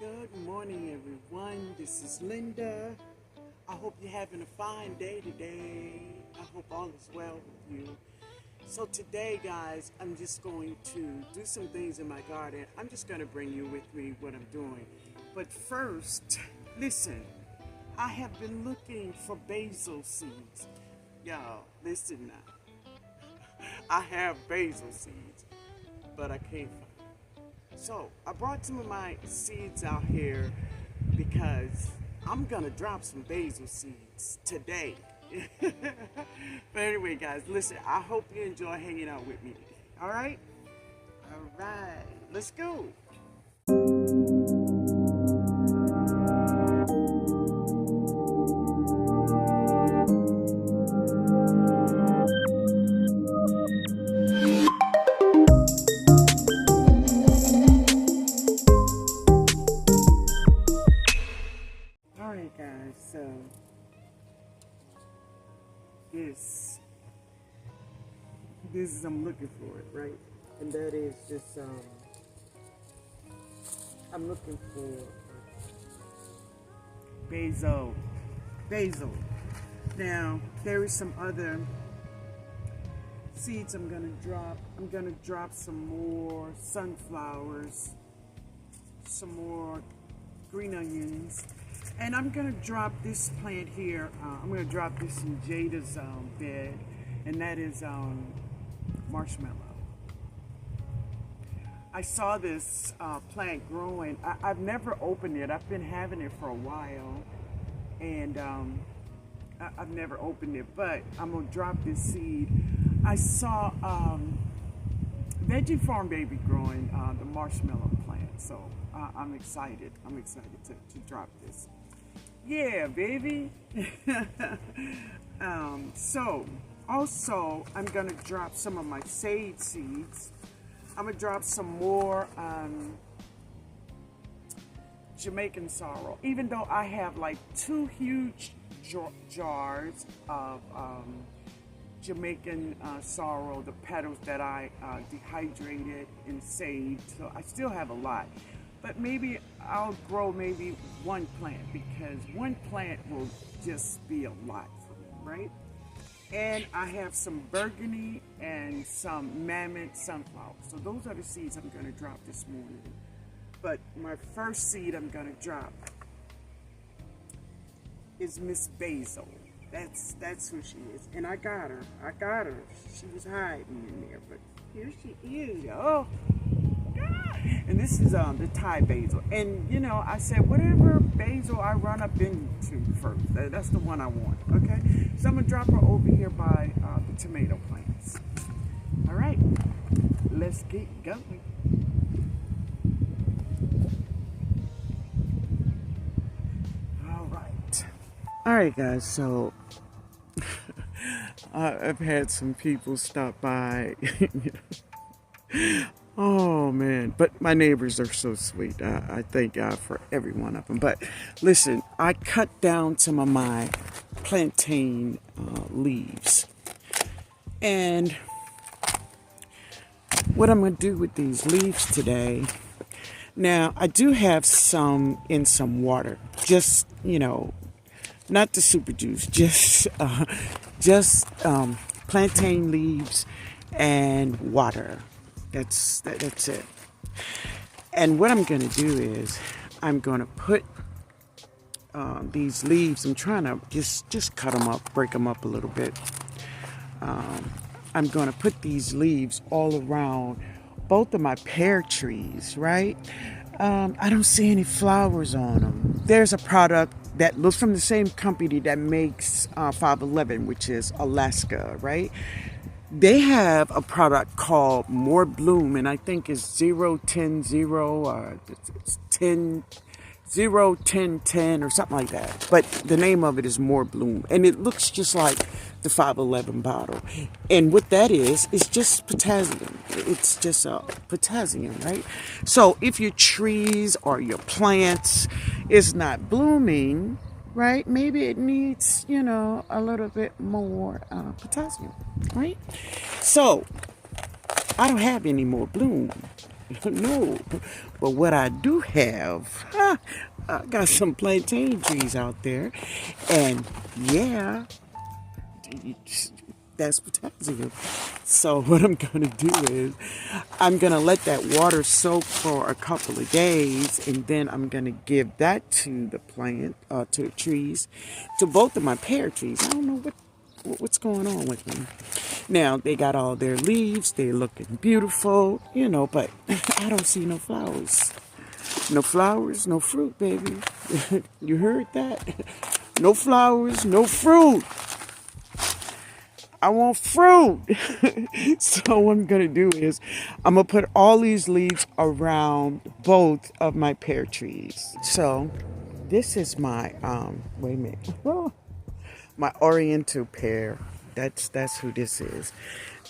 Good morning, everyone. This is Linda. I hope you're having a fine day today. I hope all is well with you. So today, guys, I'm just going to do some things in my garden. I'm just going to bring you with me what I'm doing. But first, listen, I have been looking for basil seeds. Y'all, listen now. I have basil seeds, but I can't find them. So I brought some of my seeds out here because I'm gonna drop some basil seeds today. But anyway, guys, listen, I hope you enjoy hanging out with me today. All right, let's go. All right, guys, so this is I'm looking for it, right? And that is just I'm looking for basil. Now there is some other seeds I'm gonna drop. I'm gonna drop some more sunflowers, some more green onions, and I'm gonna drop this plant here. I'm gonna drop this in Jada's bed, and that is marshmallow. I saw this plant growing. I've never opened it. I've been having it for a while, and I've never opened it, but I'm gonna drop this seed. I saw Veggie Farm Baby growing the marshmallow plant, so I'm excited. I'm excited to drop this. Yeah, baby. So also I'm gonna drop some of my sage seeds. I'm gonna drop some more Jamaican sorrel, even though I have like 2 huge jars of Jamaican sorrel, the petals that I dehydrated and saved. So I still have a lot, but maybe I'll grow maybe 1 plant, because 1 plant will just be a lot for me, right? And I have some burgundy and some mammoth sunflowers. So those are the seeds I'm gonna drop this morning. But my first seed I'm gonna drop is Miss Basil. That's who she is. And I got her. She was hiding in there, but here she is. Oh, God. And this is the Thai basil. And you know, I said whatever basil I run up into first, that's the one I want. Okay, so I'm gonna drop her over here by the tomato plants. All right, let's get going. All right, guys, so I've had some people stop by. Oh, man, but my neighbors are so sweet. I thank God for every one of them. But listen, I cut down some of my plantain leaves. And what I'm going to do with these leaves today, now I do have some in some water, just, you know, not the super juice, just plantain leaves and water. That's it. And what I'm going to do is I'm going to put these leaves. I'm trying to just cut them up, break them up a little bit. I'm going to put these leaves all around both of my pear trees, right? I don't see any flowers on them. There's a product that looks from the same company that makes 511, which is Alaska, right? They have a product called More Bloom, and I think it's 010 or it's 10 10 or something like that. But the name of it is More Bloom, and it looks just like the 511 bottle. And what that is just potassium. It's just potassium, right? So if your trees or your plants is not blooming, right, maybe it needs, you know, a little bit more potassium, right? So I don't have any more bloom. No. But what I do have, I got some plantain trees out there. And yeah, that's potassium. So what I'm going to do is I'm going to let that water soak for a couple of days, and then I'm going to give that to the plant, to the trees, to both of my pear trees. I don't know what's going on with them. Now they got all their leaves, they're looking beautiful, but I don't see no flowers. No flowers, no fruit, baby. You heard that? No flowers, no fruit. I want fruit. So what I'm going to do is I'm going to put all these leaves around both of my pear trees. So this is my, wait a minute. My oriental pear. That's who this is.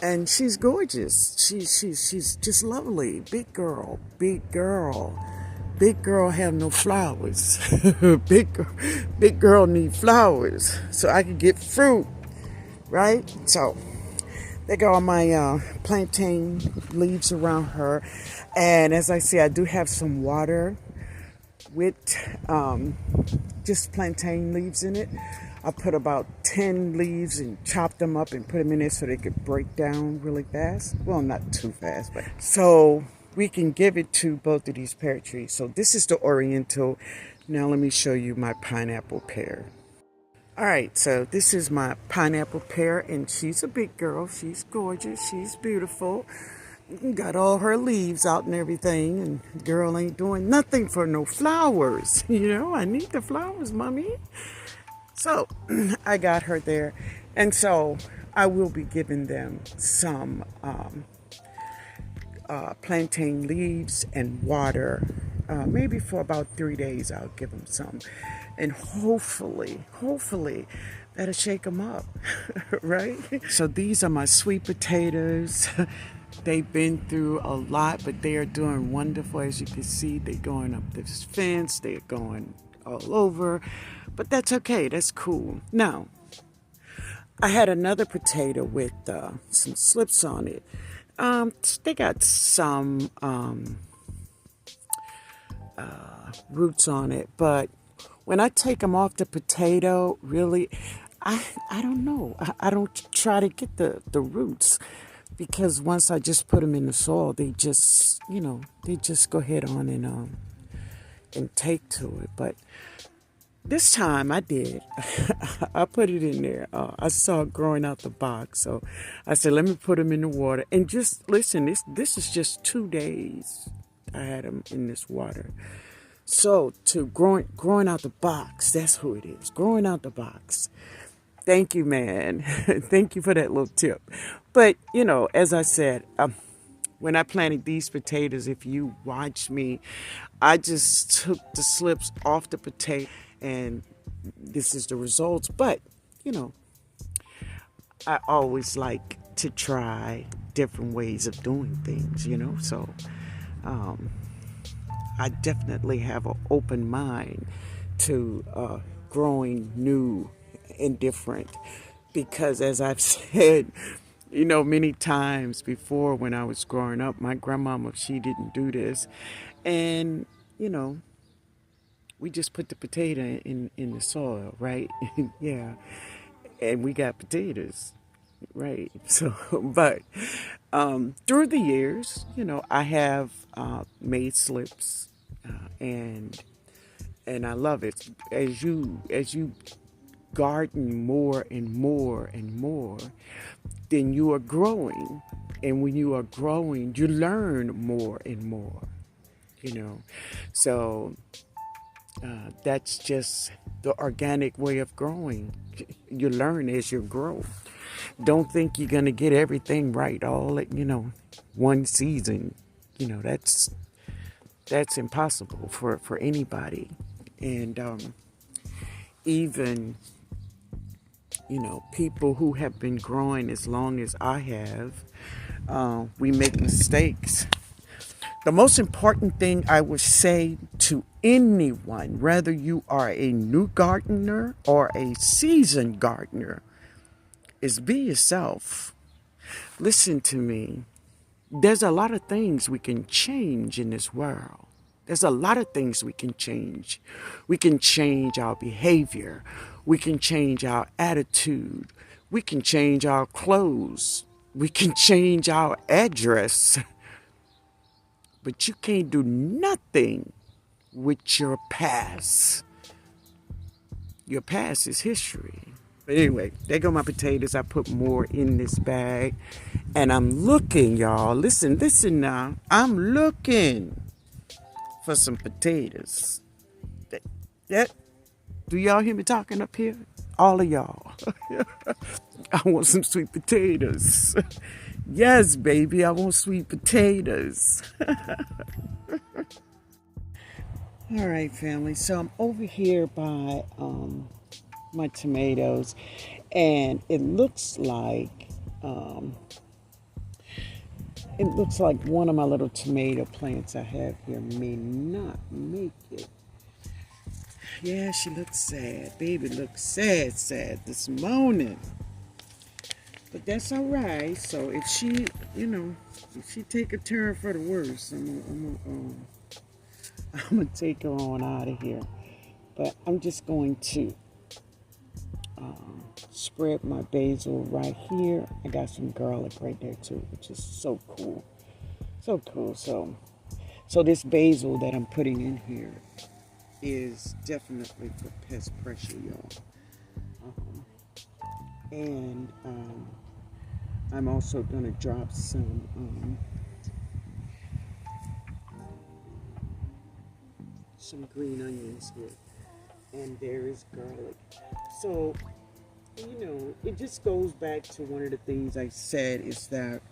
And she's gorgeous. She's just lovely. Big girl. Big girl. Big girl have no flowers. Big girl need flowers so I can get fruit. Right? So they got all my plantain leaves around her. And as I say, I do have some water with just plantain leaves in it. I put about 10 leaves and chopped them up and put them in there so they could break down really fast. Well, not too fast, but so we can give it to both of these pear trees. So this is the oriental. Now let me show you my pineapple pear. All right, so this is my pineapple pear, and she's a big girl. She's gorgeous. She's beautiful. Got all her leaves out and everything, and the girl ain't doing nothing for no flowers. I need the flowers, mommy. So I got her there, and so I will be giving them some plantain leaves and water. Maybe for about 3 days I'll give them some. And hopefully, that'll shake them up, right? So these are my sweet potatoes. They've been through a lot, but they are doing wonderful. As you can see, they're going up this fence. They're going all over. But that's okay. That's cool. Now, I had another potato with some slips on it. They got some roots on it, but when I take them off the potato, really, I don't know. I don't try to get the roots, because once I just put them in the soil, they just go ahead on and take to it. But this time I did. I put it in there. I saw it growing out the box, so I said, let me put them in the water. And just listen, this is just 2 days I had them in this water. So to growing out the box, that's who it is. Growing out the box. Thank you, man. Thank you for that little tip. But, as I said, when I planted these potatoes, if you watch me, I just took the slips off the potato, and this is the results. But, I always like to try different ways of doing things, so I definitely have an open mind to growing new and different, because as I've said, many times before, when I was growing up, my grandmama, she didn't do this. And, we just put the potato in the soil, right? Yeah. And we got potatoes, right? So, but through the years, I have made slips, and I love it. As you garden more and more and more, then you are growing. And when you are growing, you learn more and more, So that's just the organic way of growing. You learn as you grow. Don't think you're going to get everything right all at, one season. That's impossible for anybody. And even, people who have been growing as long as I have, we make mistakes. The most important thing I would say to anyone, whether you are a new gardener or a seasoned gardener, is be yourself. Listen to me. There's a lot of things we can change in this world. There's a lot of things we can change. We can change our behavior. We can change our attitude. We can change our clothes. We can change our address. But you can't do nothing with your past. Your past is history. But anyway, there go my potatoes. I put more in this bag. And I'm looking, y'all. Listen now. I'm looking for some potatoes. That, do y'all hear me talking up here? All of y'all. I want some sweet potatoes. Yes, baby, I want sweet potatoes. All right, family. So I'm over here by my tomatoes, and it looks like one of my little tomato plants I have here may not make it. Yeah, she looks sad. Baby looks sad this morning. But that's all right. So if she, if she take a turn for the worse, I'm gonna take her on out of here. But I'm just going to spread my basil right here. I got some garlic right there too, which is so cool. So cool. So this basil that I'm putting in here is definitely for pest pressure, y'all. And I'm also gonna drop some green onions here, and there is garlic. So it just goes back to one of the things I said, is that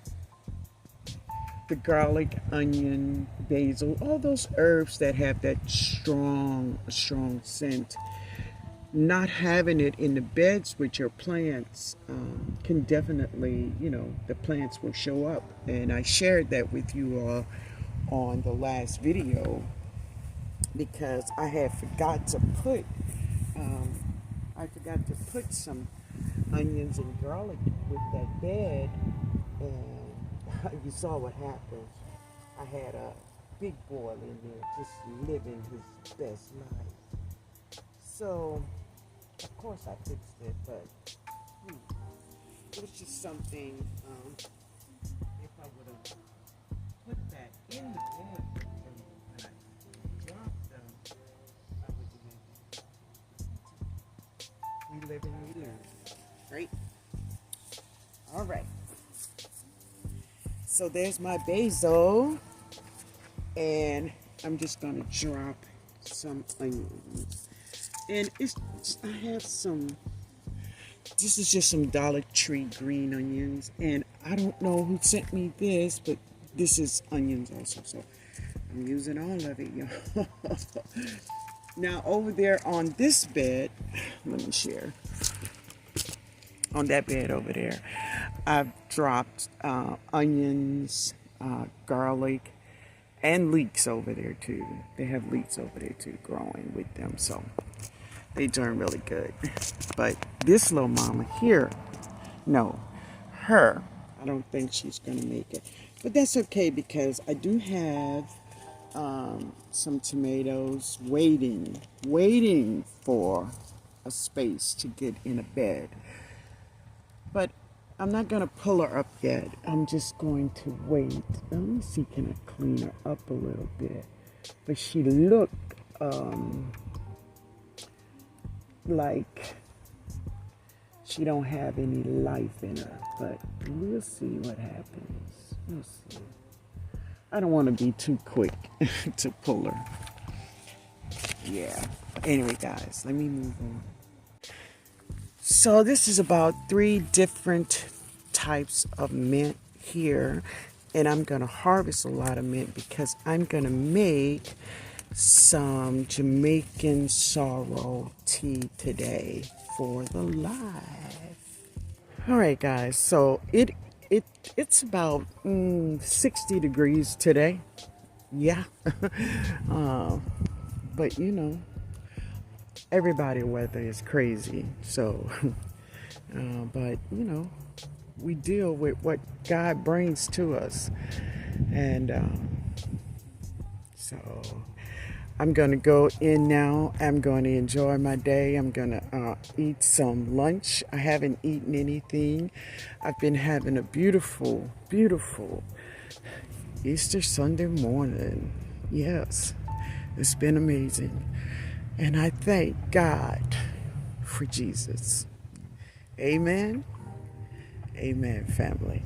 the garlic, onion, basil, all those herbs that have that strong scent, not having it in the beds with your plants can definitely, the plants will show up. And I shared that with you all on the last video, because I had forgot to put some onions and garlic with that bed, and you saw what happened. I had a big boy in there just living his best life. So, of course I fixed it, but it was just something, if I would have put that in the bed when I dropped them, I would have. We live and we learn, right? All right. So there's my basil, and I'm just gonna drop some onions. And I have some, this is just some Dollar Tree green onions, and I don't know who sent me this, but this is onions also, so I'm using all of it, y'all. Now over there on this bed, let me share. On that bed over there, I've dropped onions, garlic, and leeks over there too. They have leeks over there too growing with them, so they doing really good. But this little mama here, her, I don't think she's gonna make it. But that's okay, because I do have some tomatoes waiting for a space to get in a bed. But I'm not gonna pull her up yet. I'm just going to wait. Let me see, can I clean her up a little bit? But she looked like she don't have any life in her, but we'll see what happens. We'll see. I don't want to be too quick to pull her. Yeah. Anyway, guys, let me move on. So this is about 3 different types of mint here, and I'm going to harvest a lot of mint because I'm going to make some Jamaican sorrel tea today for the live. All right, guys, so it's about 60 degrees today. Yeah. But everybody weather is crazy, so but we deal with what God brings to us. And so I'm going to go in now. I'm going to enjoy my day. I'm going to eat some lunch. I haven't eaten anything. I've been having a beautiful, beautiful Easter Sunday morning. Yes, it's been amazing. And I thank God for Jesus. Amen. Amen, family.